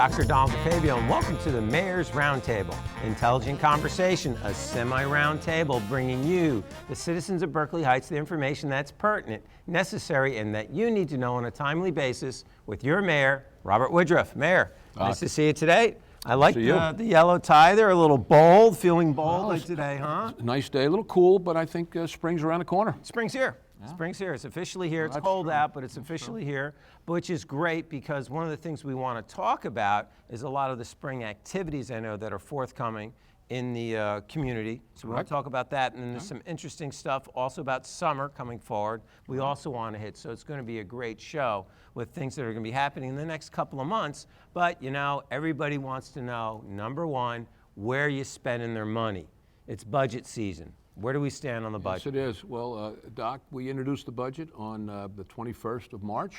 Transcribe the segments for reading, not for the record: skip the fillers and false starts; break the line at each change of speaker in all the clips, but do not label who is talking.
Dr. Donald DeFabio, and welcome to the Mayor's Roundtable. Intelligent conversation, a semi-round table bringing you, the citizens of Berkeley Heights, the information that's pertinent, necessary, and that you need to know on a timely basis with your mayor, Robert Woodruff. Mayor, nice to see you today. I like the yellow tie there, a little bold, feeling bold like today, huh?
Nice day, a little cool, but I think spring's around the corner.
Spring's here. Yeah. Spring's here. It's officially here. It's cold out, but it's officially here, which is great because one of the things we want to talk about is a lot of the spring activities I know that are forthcoming in the community. So we want to talk about that, and then there's some interesting stuff also about summer coming forward. We also want to hit, so it's going to be a great show with things that are going to be happening in the next couple of months. But you know, everybody wants to know, number one, where you spending their money. It's budget season. Where do we stand on the budget?
Yes, it is. Well, Doc, we introduced the budget on the 21st of March.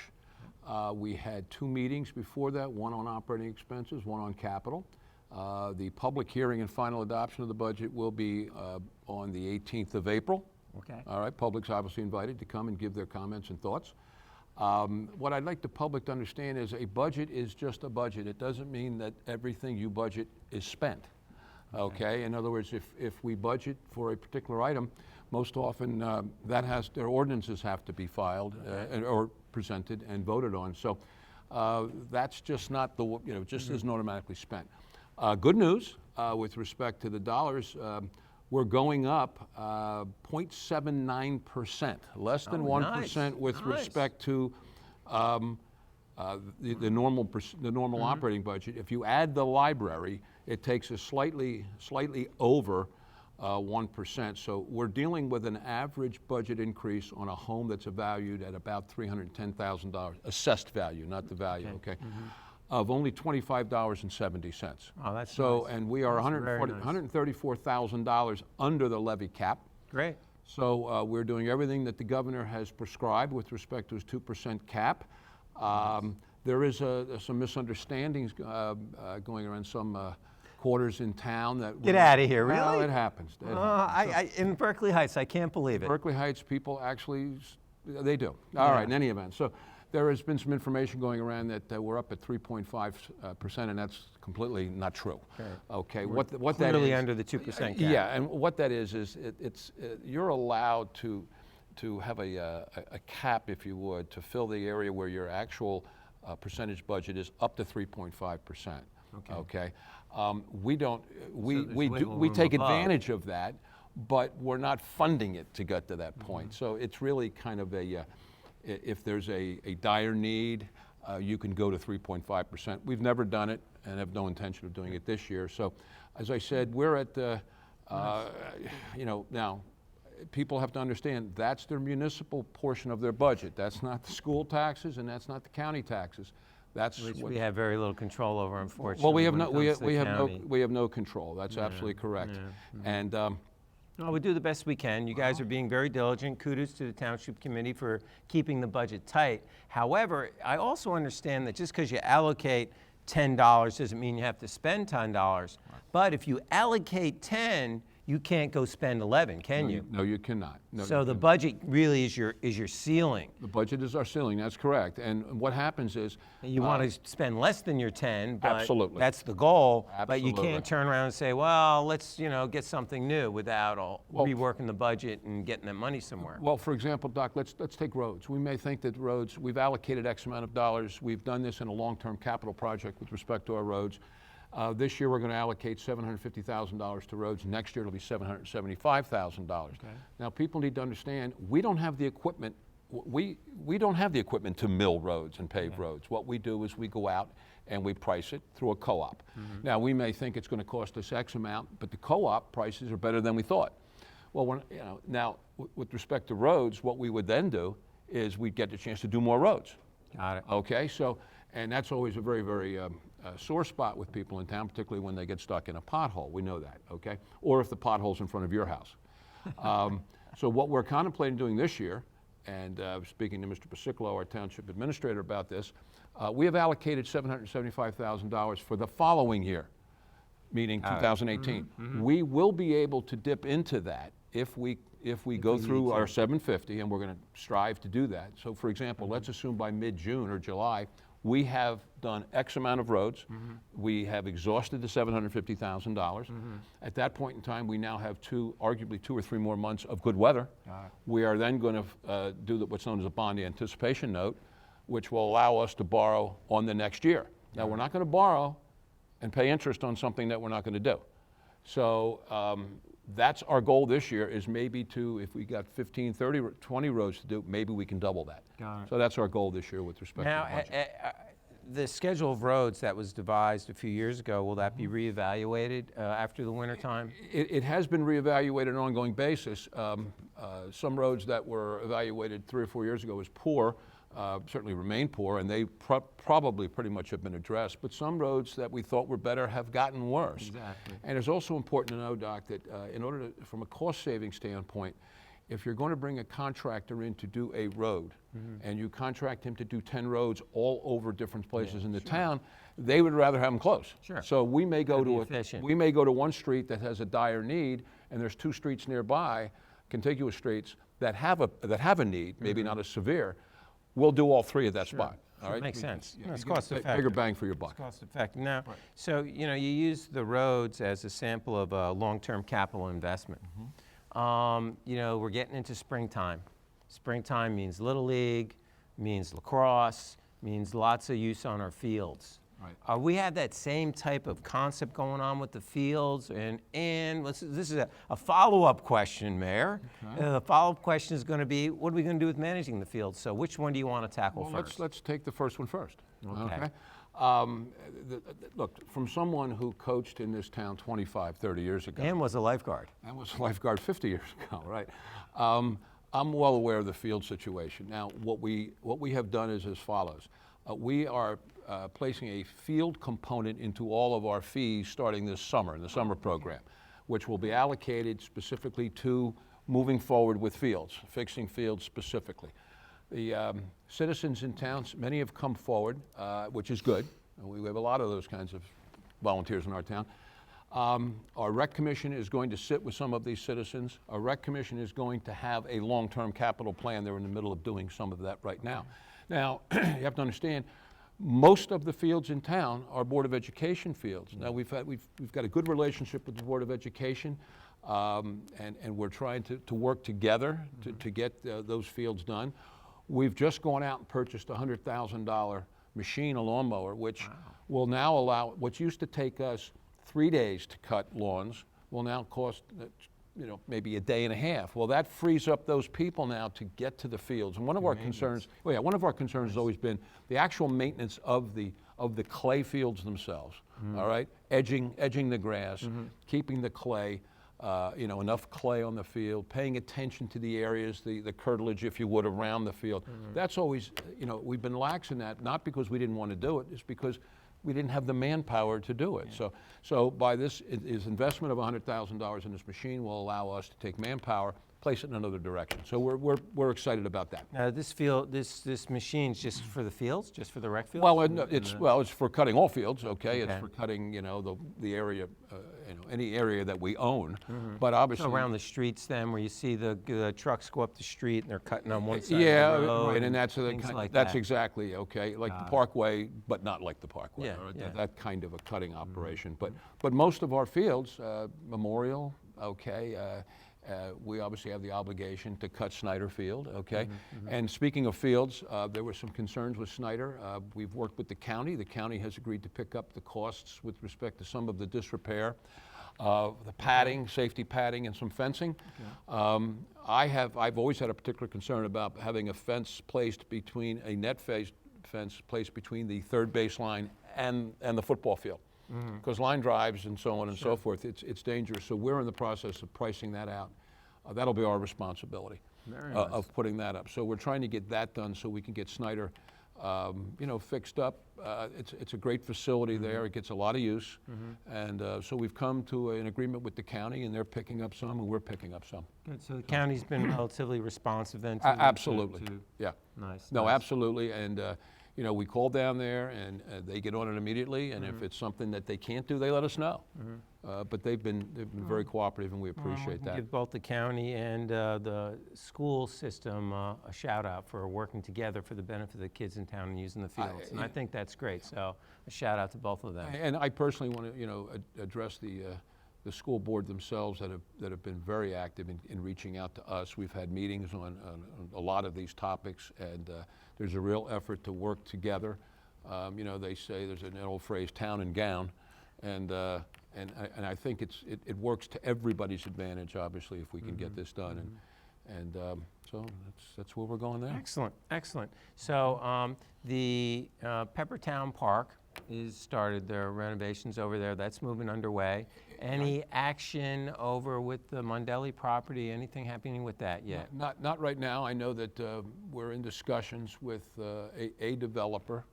We had two meetings before that, one on operating expenses, one on capital. The public hearing and final adoption of the budget will be on the 18th of April.
Okay.
All right, public's obviously invited to come and give their comments and thoughts. What I'd like the public to understand is a budget is just a budget. It doesn't mean that everything you budget is spent. Okay, in other words, if we budget for a particular item, most often their ordinances have to be filed or presented and voted on. So that's just not isn't automatically spent. Good news with respect to the dollars, we're going up 0.79%, less than 1% with respect to the normal operating budget. If you add the library, it takes us slightly over 1%. So we're dealing with an average budget increase on a home that's valued at about $310,000, assessed value, not the value, okay? Of only $25.70.
Oh, that's
so,
nice.
and we are $134,000 under the levy cap.
Great.
So we're doing everything that the governor has prescribed with respect to his 2% cap. There is some misunderstandings going around some quarters in town that
get out of here, really?
Well, it happens.
In Berkeley Heights, I can't believe it.
Berkeley Heights people actually, they do. All right, in any event. So there has been some information going around that we're up at 3.5%, and that's completely not true. Okay, what that is?
Clearly under the 2% cap.
Yeah, and what that is you're allowed to have a cap, if you would, to fill the area where your actual percentage budget is up to 3.5%. Okay. We take advantage of that, but we're not funding it to get to that point. So it's really kind of if there's a dire need, you can go to 3.5%. We've never done it and have no intention of doing it this year. So as I said, we're at now people have to understand that's their municipal portion of their budget. That's not the school taxes and that's not the county taxes. That's
which we have very little control over, unfortunately.
Well, we have no control. That's absolutely correct. And
no, we do the best we can. You guys are being very diligent. Kudos to the Township Committee for keeping the budget tight. However, I also understand that just because you allocate $10 doesn't mean you have to spend $10. But if you allocate 10, you can't go spend 11, can you?
No, you cannot. No,
so the budget really is your ceiling.
The budget is our ceiling. That's correct. And what happens is
you want to spend less than your 10, but
absolutely.
That's the goal.
Absolutely.
But you can't turn around and say, well, let's get something new without reworking the budget and getting that money somewhere.
Well, for example, Doc, let's take roads. We may think that roads, we've allocated X amount of dollars. We've done this in a long-term capital project with respect to our roads. This year we're going to allocate $750,000 to roads. Next year it'll be $775,000. Okay. Now people need to understand we don't have the equipment. We don't have the equipment to mill roads and pave roads. What we do is we go out and we price it through a co-op. Now we may think it's going to cost us X amount, but the co-op prices are better than we thought. Well, now with respect to roads, what we would then do is we'd get the chance to do more roads.
Got it.
Okay, so and that's always a very, very sore spot with people in town, particularly when they get stuck in a pothole. We know that, okay? Or if the pothole's in front of your house. So what we're contemplating doing this year, and speaking to Mr. Pasicolo, our township administrator, about this, we have allocated $775,000 for the following year, meaning 2018. We will be able to dip into that if we go through our 750, and we're going to strive to do that. So for example, let's assume by mid-June or July, we have done X amount of roads. We have exhausted the $750,000. At that point in time, we now have arguably 2 or 3 more months of good weather. We are then going to do what's known as a bond anticipation note, which will allow us to borrow on the next year. Now, we're not going to borrow and pay interest on something that we're not going to do. So that's our goal this year, is maybe if we got 15, 30, 20 roads to do, maybe we can double that.
Got it.
So that's our goal this year with respect to
Now,
the budget.
the schedule of roads that was devised a few years ago, will that be reevaluated after the winter time?
It has been reevaluated on an ongoing basis. Some roads that were evaluated 3 or 4 years ago as poor certainly remain poor, and they probably pretty much have been addressed. But some roads that we thought were better have gotten worse.
Exactly.
And it's also important to know, Doc, that in order to, from a cost-saving standpoint, if you're going to bring a contractor in to do a road, and you contract him to do 10 roads all over different places in the town, they would rather have them close.
Sure.
So we may go to
efficient.
we may go to one street that has a dire need, and there's 2 streets nearby, contiguous streets, that have a need, maybe not as severe. We'll do all 3 at that spot. All right?
Makes sense.
Yeah,
It's
you get
cost
a
effective.
bigger bang for your buck.
Cost effective. Now, so you use the roads as a sample of a long-term capital investment. We're getting into springtime. Springtime means Little League, means lacrosse, means lots of use on our fields.
Right.
We have that same type of concept going on with the fields, and this is a follow-up question, Mayor. The follow-up question is going to be, what are we going to do with managing the fields? So which one do you want to tackle
Well,
first?
let's take the first one first.
Okay.
Look, from someone who coached in this town 25, 30 years ago.
And was a lifeguard.
And was a lifeguard 50 years ago, right? I'm well aware of the field situation. Now, what we have done is as follows. We are placing a field component into all of our fees starting this summer, in the summer program, which will be allocated specifically to moving forward with fields, fixing fields specifically. The citizens in towns, many have come forward, which is good. We have a lot of those kinds of volunteers in our town. Our rec commission is going to sit with some of these citizens. Our rec commission is going to have a long-term capital plan. They're in the middle of doing some of that right now. Now, you have to understand, most of the fields in town are Board of Education fields. Now, we've got a good relationship with the Board of Education, and we're trying to work together to get those fields done. We've just gone out and purchased a $100,000 machine, a lawnmower, which will now allow, what used to take us 3 days to cut lawns will now cost maybe a day and a half. Well, that frees up those people now to get to the fields. And one of our concerns, one of our concerns has always been the actual maintenance of the clay fields themselves. All right, edging the grass, keeping the clay, enough clay on the field, paying attention to the areas, the curtilage, if you would, around the field. That's always, we've been lax in that, not because we didn't want to do it, it's because we didn't have the manpower to do it. So by this investment of $100,000 in this machine will allow us to take manpower, place it in another direction. So we're excited about that.
Now, this machine's just for the fields, just for the rec fields?
Well, it's for cutting all fields. Okay, it's for cutting the area, any area that we own. But obviously
So around the streets, then, where you see the trucks go up the street and they're cutting on one side
yeah,
of the road,
right, and that's
things like
that's
that.
exactly okay, like the Parkway, but not like the Parkway.
Yeah,
or
yeah.
That kind of a cutting operation. But most of our fields, Memorial, okay. We obviously have the obligation to cut Snyder Field, okay? And speaking of fields, there were some concerns with Snyder. We've worked with the county. The county has agreed to pick up the costs with respect to some of the disrepair, the padding, safety padding, and some fencing. I've always had a particular concern about having a fence placed between, a net fence placed between the third baseline and the football field. Because line drives and so on and so forth, it's dangerous. So we're in the process of pricing that out. That'll be our responsibility of putting that up. So we're trying to get that done so we can get Snyder, fixed up. It's a great facility there. It gets a lot of use, and so we've come to an agreement with the county, and they're picking up some, and we're picking up some.
Good, so the county's been relatively responsive then?
Absolutely, yeah.
Nice.
No,
nice.
absolutely, and you know, we call down there and they get on it immediately, and if it's something that they can't do, they let us know. But they've been very cooperative, and we appreciate that.
Give both the county and the school system a shout out for working together for the benefit of the kids in town and using the fields. And I think that's great. So a shout out to both of them.
And I personally want to, you know, address the school board themselves that have been very active in reaching out to us. We've had meetings on a lot of these topics, and there's a real effort to work together. You know, they say there's an old phrase, town and gown, and I think it works to everybody's advantage, obviously, if we can get this done. And so that's where we're going there.
Excellent, excellent. So the Peppertown Park is started their renovations over there. That's moving underway. Any action over with the Mondelli property? Anything happening with that yet?
Not right now. I know that we're in discussions with a developer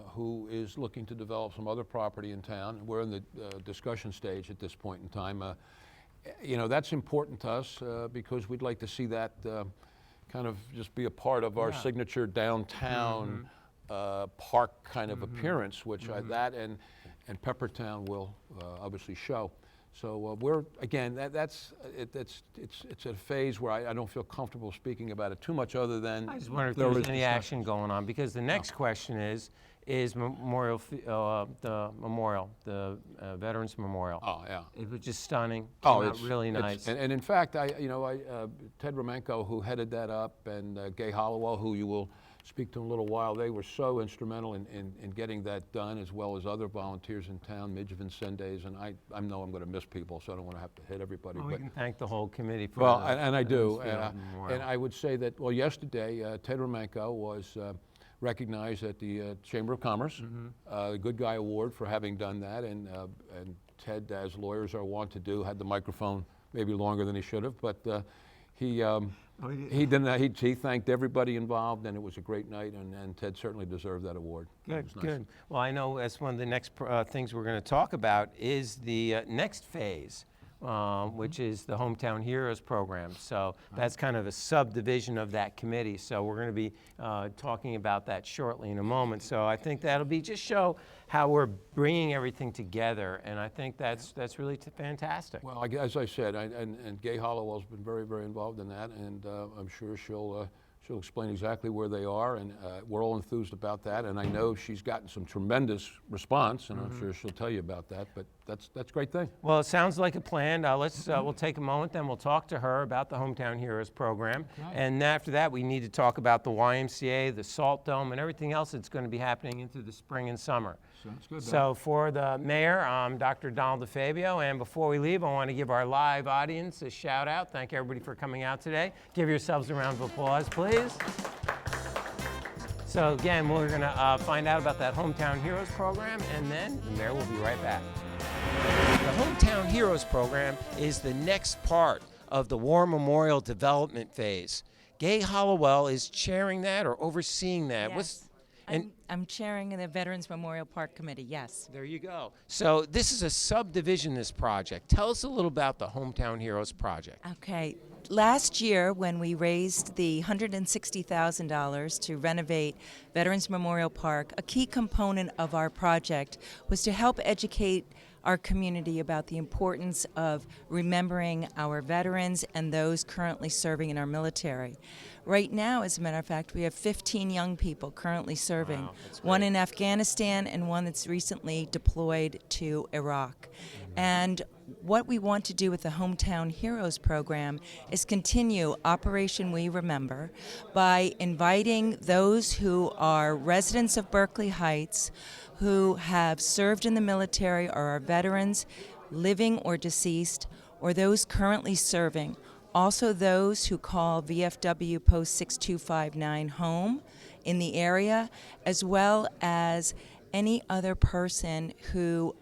who is looking to develop some other property in town. We're in the discussion stage at this point in time. You know, that's important to us because we'd like to see that kind of just be a part of our signature downtown park kind of appearance, which that and Peppertown will obviously show. So we're, again, it's a phase where I don't feel comfortable speaking about it too much, other than
I just wonder if there's any action going on, because the next question is memorial, the Veterans Memorial.
Oh, yeah.
It was just stunning.
Oh,
it's really nice.
And in fact, Ted Romenko, who headed that up, and Gay Hollowell, who you will speak to in a little while, they were so instrumental in getting that done, as well as other volunteers in town, Midge Vincendes, and I know I'm going to miss people, so I don't want to have to hit everybody.
Well, we can thank the whole committee for
well,
that.
and I do. And I would say that, well, yesterday, Ted Romenko was recognized at the Chamber of Commerce, the Good Guy Award for having done that, and Ted, as lawyers are wont to do, had the microphone maybe longer than he should have, but he thanked everybody involved, and it was a great night, and Ted certainly deserved that award.
Good,
Nice.
good. Well, I know that's one of the next things we're going to talk about is the next phase, which is the Hometown Heroes program. So that's kind of a subdivision of that committee. So we're going to be talking about that shortly in a moment. So I think that'll be just show how we're bringing everything together, and I think that's really fantastic.
Well, as I said, and Gay Hollowell's been very, very involved in that, and I'm sure she'll explain exactly where they are, and we're all enthused about that. And I know she's gotten some tremendous response, and I'm sure she'll tell you about that. But that's a great thing.
Well, it sounds like a plan. We'll take a moment, then we'll talk to her about the Hometown Heroes program, and after that, we need to talk about the YMCA, the Salt Dome, and everything else that's going to be happening into the spring and summer.
Sounds good.
So for the mayor, I'm Dr. Donald DeFabio, and before we leave, I want to give our live audience a shout out. Thank everybody for coming out today. Give yourselves a round of applause, please. So again, we're going to find out about that Hometown Heroes program, and then the mayor will be right back. The Hometown Heroes program is the next part of the War Memorial Development Phase. Gay Hollowell is chairing that or overseeing that.
Yes. I'm chairing the Veterans Memorial Park Committee, yes.
There you go. So this is a subdivision, this project. Tell us a little about the Hometown Heroes project.
Okay. Last year, when we raised the $160,000 to renovate Veterans Memorial Park, a key component of our project was to help educate our community about the importance of remembering our veterans and those currently serving in our military. Right now, as a matter of fact, we have 15 young people currently serving,
Wow, that's
one
great.
in Afghanistan and one that's recently deployed to Iraq. And what we want to do with the Hometown Heroes program is continue Operation We Remember by inviting those who are residents of Berkeley Heights, who have served in the military or are veterans, living or deceased, or those currently serving. Also those who call VFW Post 6259 home in the area, as well as any other person who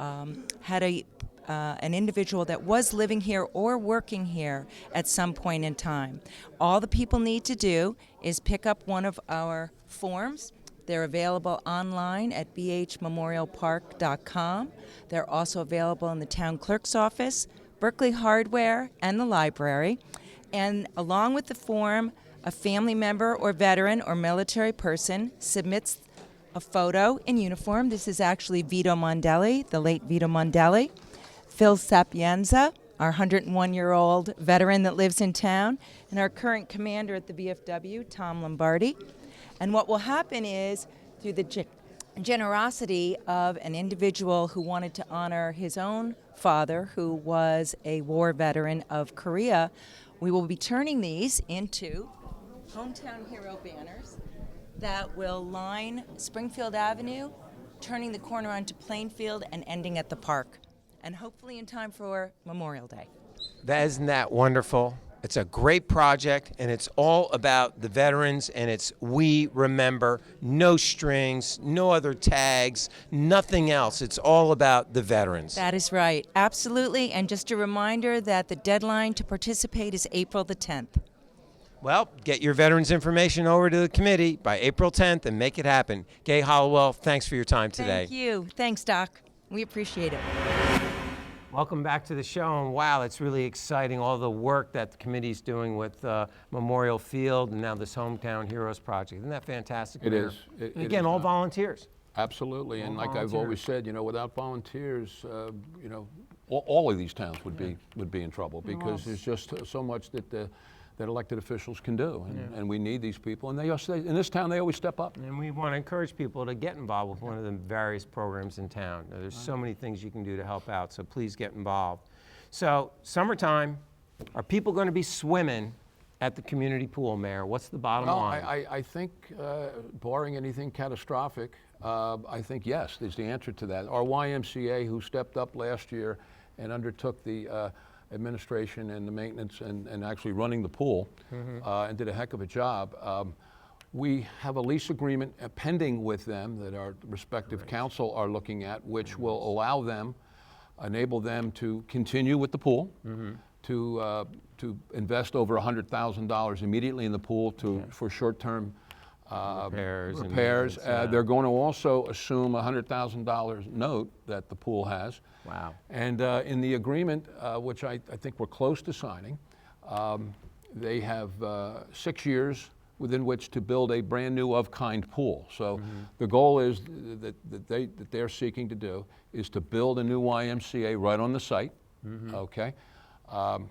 had an individual that was living here or working here at some point in time. All the people need to do is pick up one of our forms. They're available online at bhmemorialpark.com. They're also available in the town clerk's office, Berkeley Hardware, and the library. And along with the form, a family member or veteran or military person submits a photo in uniform. This is actually Vito Mondelli, the late Vito Mondelli. Phil Sapienza, our 101-year-old veteran that lives in town, and our current commander at the VFW, Tom Lombardi. And what will happen is, through the generosity of an individual who wanted to honor his own father, who was a war veteran of Korea, we will be turning these into Hometown Hero banners that will line Springfield Avenue, turning the corner onto Plainfield and ending at the park, and hopefully in time for Memorial Day.
Isn't that wonderful? It's a great project, and it's all about the veterans, and it's we remember, no strings, no other tags, nothing else. It's all about the veterans.
That is right, absolutely. And just a reminder that the deadline to participate is April the 10th.
Well, get your veterans information over to the committee by April 10th and make it happen. Gay Hollowell, thanks for your time today.
Thank you. Thanks, Doc. We appreciate it.
Welcome back to the show, and wow, it's really exciting, all the work that the committee's doing with Memorial Field and now this Hometown Heroes project. Isn't that fantastic?
It
Mayor?
is.
And again, all volunteers.
Absolutely, and like I've
volunteers.
always said, without volunteers, all of these towns would be in trouble, because there's just so much that elected officials can do, and we need these people, and in this town they always step up.
And we want to encourage people to get involved with one of the various programs in town. There's so many things you can do to help out, so please get involved. So, summertime, are people going to be swimming at the community pool, Mayor? What's the bottom line?
I think, barring anything catastrophic, I think yes is the answer to that. Our YMCA, who stepped up last year and undertook the administration and the maintenance and actually running the pool, and did a heck of a job. We have a lease agreement pending with them that our respective council are looking at, which will enable them to continue with the pool, to invest over $100,000 immediately in the pool for short-term repairs. They're going to also assume a $100,000 note that the pool has.
Wow.
And in the agreement, which I think we're close to signing, they have 6 years within which to build a brand new of-kind pool. So the goal is that they're seeking to do is to build a new YMCA right on the site, okay?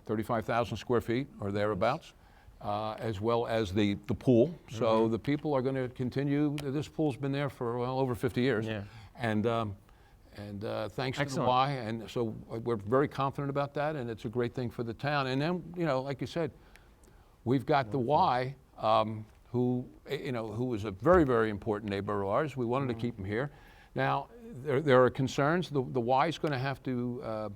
35,000 square feet or thereabouts. As well as the pool. So the people are going to continue. This pool's been there for over 50 years.
Yeah.
And thanks to the
Excellent.
Y, and so we're very confident about that, and it's a great thing for the town. And then, like you said, we've got the Y, who is a very, very important neighbor of ours. We wanted to keep him here. Now, there are concerns. The Y is going to have to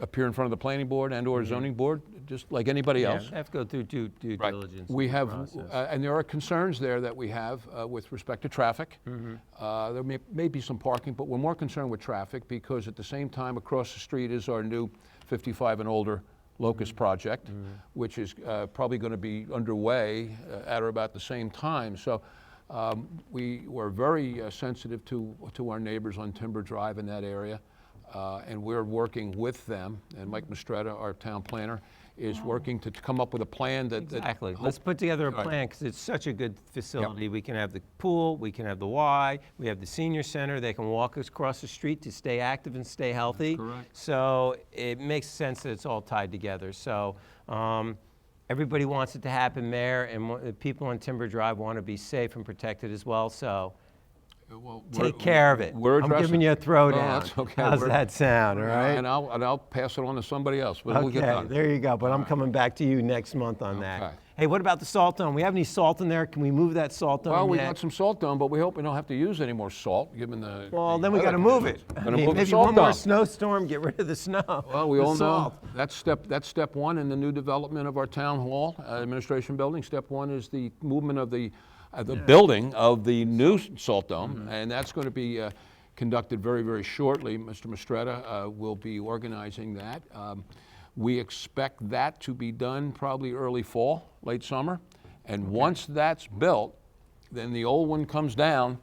appear in front of the planning board and/or zoning board, just like anybody else.
They have to go through due diligence.
We have,
process.
and there are concerns there that we have with respect to traffic. There may be some parking, but we're more concerned with traffic because at the same time across the street is our new 55 and older Locust project, which is probably going to be underway at or about the same time. So we were very sensitive to our neighbors on Timber Drive in that area. And we're working with them, and Mike Mistretta, our town planner, is working to come up with a plan that
Exactly. Let's put together a plan, because it's such a good facility. We can have the pool, we can have the Y, we have the senior center. They can walk us across the street to stay active and stay healthy.
correct.
So it makes sense that it's all tied together. So everybody wants it to happen, Mayor, and the people on Timber Drive want to be safe and protected as well. So take care of it. I'm giving you a throwdown.
That's okay.
How's that sound, all right?
And I'll pass it on to somebody else. But we'll get
Okay,
done.
there you go. But I'm coming back to you next month on that.
Okay.
Hey, what about the salt dome? We have any salt in there? Can we move that salt dome?
Well, we
yet?
got some salt done, but we hope we don't have to use any more salt, given the.
Well,
the
then we got to
weather
move it.
conditions.
I
Gonna
mean,
move the
maybe
salt
one more
dome.
snowstorm, get rid of the snow.
Well, we
the
all
salt.
know that's step one in the new development of our town hall administration building. Step one is the movement of the building of the new salt dome, and that's going to be conducted very, very shortly. Mr. Mistretta will be organizing that. We expect that to be done probably early fall, late summer, and once that's built, then the old one comes down,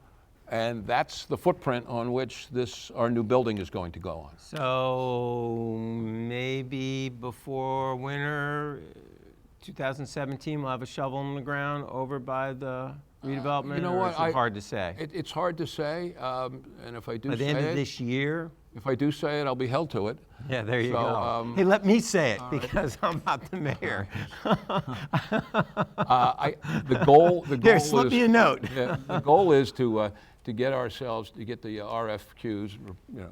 and that's the footprint on which our new building is going to go on.
So maybe before winter 2017, we'll have a shovel in the ground over by the redevelopment?
You know
or
what?
Is it hard to say?
It's hard to say, and if I do
By the
say
end of
it,
this year?
if I do say it, I'll be held to it.
Yeah, there you
So,
go. Hey, let me say it because I'm not the mayor.
The goal
Here,
is,
slip me a note.
yeah, the goal is to get ourselves, to get the RFQs,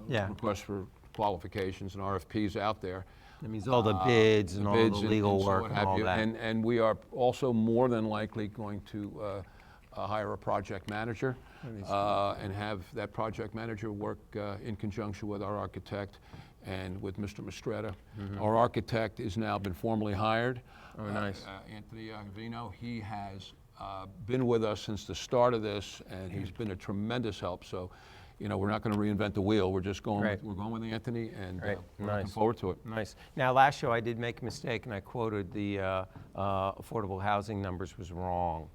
Yeah.
requests for qualifications and RFPs out there.
That means all the bids and all
bids
the legal
so
work
what
and
have
all
you.
that.
And we are also more than likely going to hire a project manager and have that project manager work in conjunction with our architect and with Mr. Mistretta. Our architect has now been formally hired.
Oh, nice.
Anthony Vino, he has been with us since the start of this, and he's been a tremendous help. So, we're not going to reinvent the wheel. We're just going.
Right.
We're going with Anthony, and
Right.
we're looking
Nice.
forward to it.
Nice. Now, last show I did make a mistake, and I quoted the affordable housing numbers was wrong.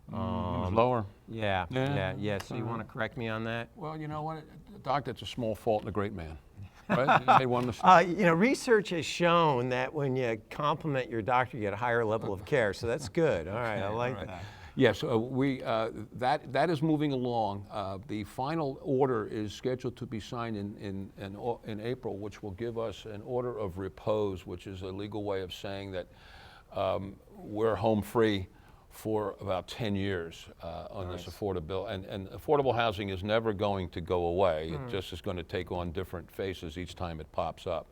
It was lower.
Yeah.
Yeah.
So you want to correct me on that?
Well, you know what, Doc, that's a small fault in a great man. Right? He made one mistake.
Research has shown that when you compliment your doctor, you get a higher level of care. So that's good. All right, I like that.
Yes, that is moving along. The final order is scheduled to be signed in April, which will give us an order of repose, which is a legal way of saying that we're home free for about 10 years on this affordability. And affordable housing is never going to go away. It just is going to take on different faces each time it pops up.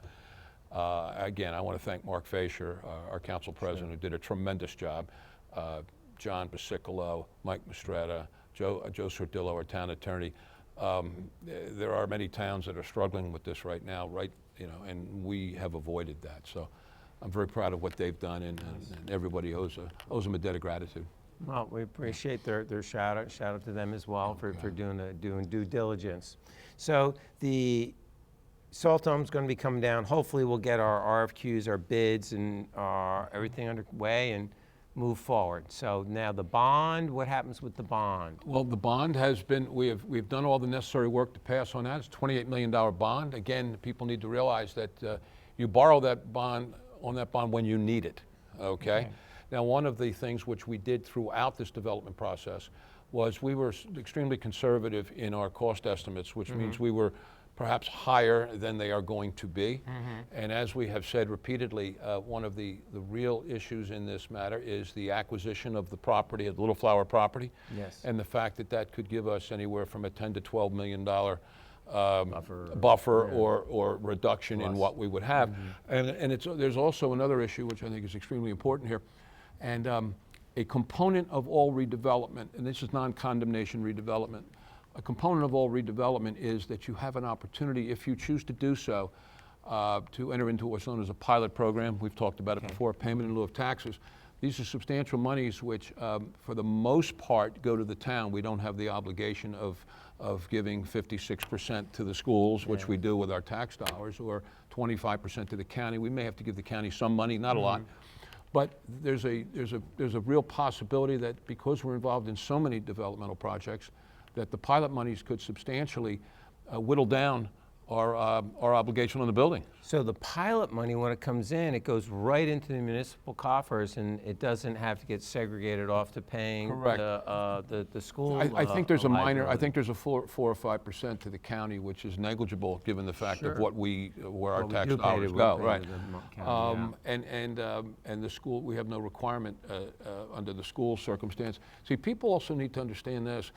Again, I want to thank Mark Fasher, our council president, who did a tremendous job. John Basicolo, Mike Mistretta, Joe Sordillo, our town attorney. There are many towns that are struggling with this right now, and we have avoided that. So I'm very proud of what they've done, and everybody owes them a debt of gratitude.
Well, we appreciate their shout out. Shout out to them as well for doing due diligence. So the Salt Dome's going to be coming down. Hopefully, we'll get our RFQs, our bids, and everything underway and move forward. So now the bond. What happens with the bond?
Well, the bond has been. We've done all the necessary work to pass on that. It's a $28 million bond. Again, people need to realize that you borrow that bond when you need it. Okay. Now, one of the things which we did throughout this development process was we were extremely conservative in our cost estimates, which means we were perhaps higher than they are going to be. And as we have said repeatedly, one of the real issues in this matter is the acquisition of the property, of the Little Flower property.
Yes.
And the fact that that could give us anywhere from a $10 to $12 million
Buffer,
or reduction in what we would have. And there's also another issue which I think is extremely important here. And a component of all redevelopment, and this is non-condemnation redevelopment, a component of all redevelopment is that you have an opportunity, if you choose to do so, to enter into what's known as a pilot program. We've talked about it before, payment in lieu of taxes. These are substantial monies which, for the most part, go to the town. We don't have the obligation of giving 56% to the schools, which we do with our tax dollars, or 25% to the county. We may have to give the county some money, not a lot. But there's a real possibility that because we're involved in so many developmental projects, that the pilot monies could substantially whittle down our obligation on the building.
So the pilot money, when it comes in, it goes right into the municipal coffers, and it doesn't have to get segregated off to paying the school.
I think there's a minor. I
liability.
think there's a 4 or 5% to the county, which is negligible given the fact of where our
Well, we
tax
do pay
dollars
to-
go.
we pay
Right.
to the county,
And the school, we have no requirement under the school circumstance. See, people also need to understand this.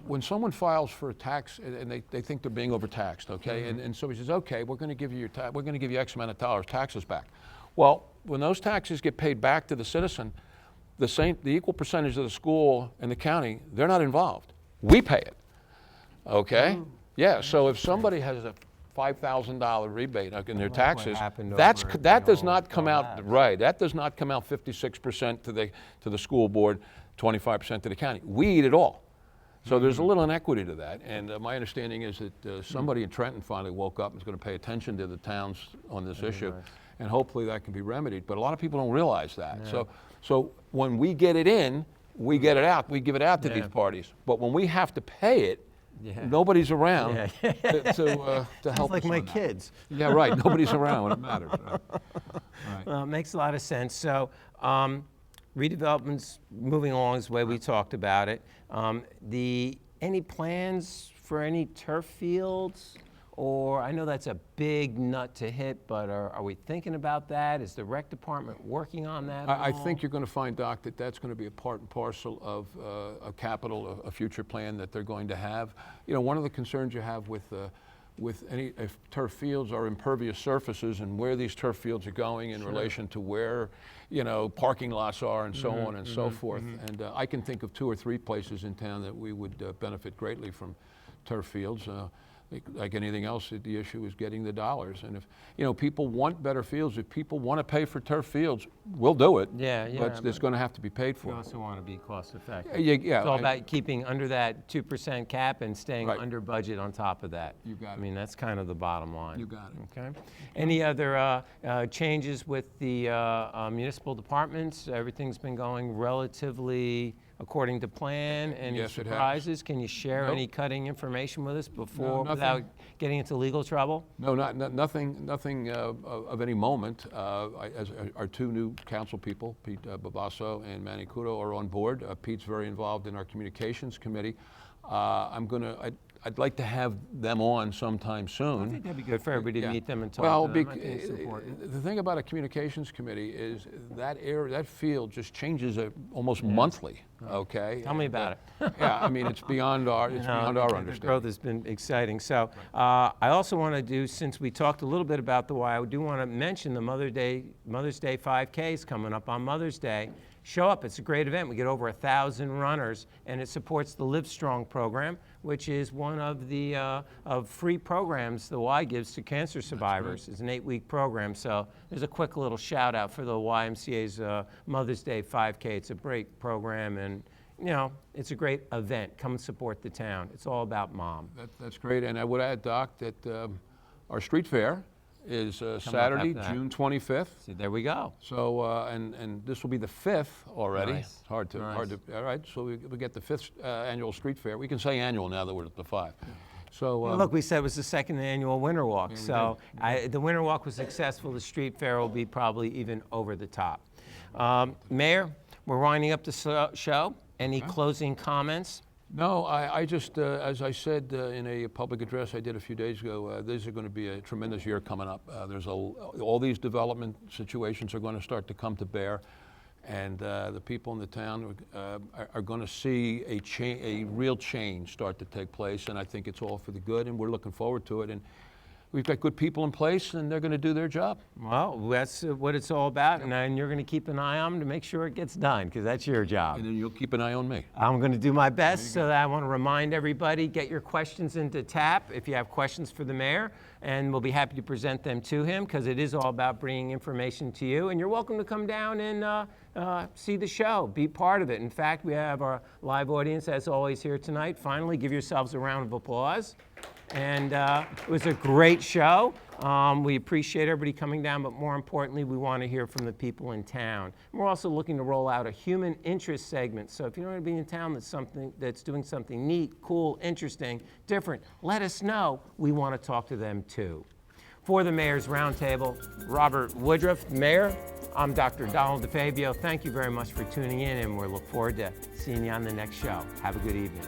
When someone files for a tax and they think they're being overtaxed, okay, and somebody says, okay, we're going to give you we're going to give you X amount of dollars taxes back. Well, when those taxes get paid back to the citizen, the equal percentage of the school and the county, they're not involved. We pay it. Okay? Yeah. So if somebody has a $5,000 rebate in their taxes, that does not come out right. That does not come out 56% to the school board, 25% to the county. We eat it all. So there's a little inequity to that, and my understanding is that somebody in Trenton finally woke up and is going to pay attention to the towns on this issue, and hopefully that can be remedied. But a lot of people don't realize that. Yeah. So when we get it in, we get it out. We give it out to these parties. But when we have to pay it, nobody's around to help
like
us
my
on that.
kids.
Yeah, right. Nobody's around when it matters. Right.
Well, it makes a lot of sense. So redevelopment's moving along the way we talked about it. Any plans for any turf fields? Or I know that's a big nut to hit, but are we thinking about that? Is the rec department working on that at
I
all?
think you're going to find, Doc, that that's going to be a part and parcel of a capital, a future plan that they're going to have. You know, one of the concerns you have with any if turf fields are impervious surfaces and where these turf fields are going in relation to where, you know, parking lots are and so on and so forth. And I can think of 2 or 3 places in town that we would benefit greatly from turf fields. Like anything else, the issue is getting the dollars. And if, you know, people want better fields, if people want to pay for turf fields, we'll do it.
Yeah,
But it's going to have to be paid
You
for.
also want to be cost effective.
Yeah,
It's all about keeping under that 2% cap and staying
Right.
under budget on top of that.
You got it.
I mean, that's kind of the bottom line.
You got it.
Okay. Any other changes with the municipal departments? Everything's been going relatively according to plan. Any
Yes, it has.
surprises? Can you share
Nope.
any cutting information with us before,
nothing.
without getting into legal trouble?
No, nothing of any moment. As our 2 new council people, Pete Babasso and Manny Kudo, are on board. Pete's very involved in our communications committee. I'd like to have them on sometime soon.
I think that'd be good for everybody to
Yeah.
meet them and talk
Well,
to them. I think it's important.
the thing about a communications committee is that that field just changes almost monthly. Okay.
Tell me about it.
Yeah, I mean, it's beyond our beyond our
The
understanding.
growth has been exciting. So I also want to do, since we talked a little bit about the why, I do want to mention the Mother's Day 5K is coming up on Mother's Day. Show up. It's a great event. We get over 1,000 runners, and it supports the Live Strong program, which is one of the of free programs the Y gives to cancer survivors. It's an 8-week program. So there's a quick little shout out for the YMCA's Mother's Day 5K. It's a great program, and you know, it's a great event. Come and support the town. It's all about mom.
That's great. And I would add, Doc, that our street fair is Saturday,
after that.
June 25th.
See, there we go.
So, and this will be the 5th already.
Nice.
It's hard to, all right, so we get the 5th annual street fair. We can say annual now that we're at the 5. So,
Well, look, we said it was the 2nd annual Winter Walk. So the Winter Walk was successful. The street fair will be probably even over the top. Mayor, we're winding up the show. Any closing comments?
no, I just, as I said in a public address I did a few days ago, this is going to be a tremendous year coming up. All these development situations are going to start to come to bear. And the people in the town are going to see a real change start to take place, and I think it's all for the good, and we're looking forward to it. And we've got good people in place, and they're going to do their job.
Well, that's what it's all about, and you're going to keep an eye on them to make sure it gets done, because that's your job.
And then you'll keep an eye on me.
I'm going to do my best, so that I want to remind everybody, get your questions into TAP if you have questions for the mayor, and we'll be happy to present them to him, because it is all about bringing information to you. And you're welcome to come down and see the show, be part of it. In fact, we have our live audience, as always, here tonight. Finally, give yourselves a round of applause. And it was a great show. We appreciate everybody coming down, but more importantly, we want to hear from the people in town. We're also looking to roll out a human interest segment. So if you know anybody in town that's doing something neat, cool, interesting, different, let us know. We want to talk to them too. For the Mayor's Roundtable, Robert Woodruff, Mayor, I'm Dr. Donald DeFabio. Thank you very much for tuning in, and we look forward to seeing you on the next show. Have a good evening.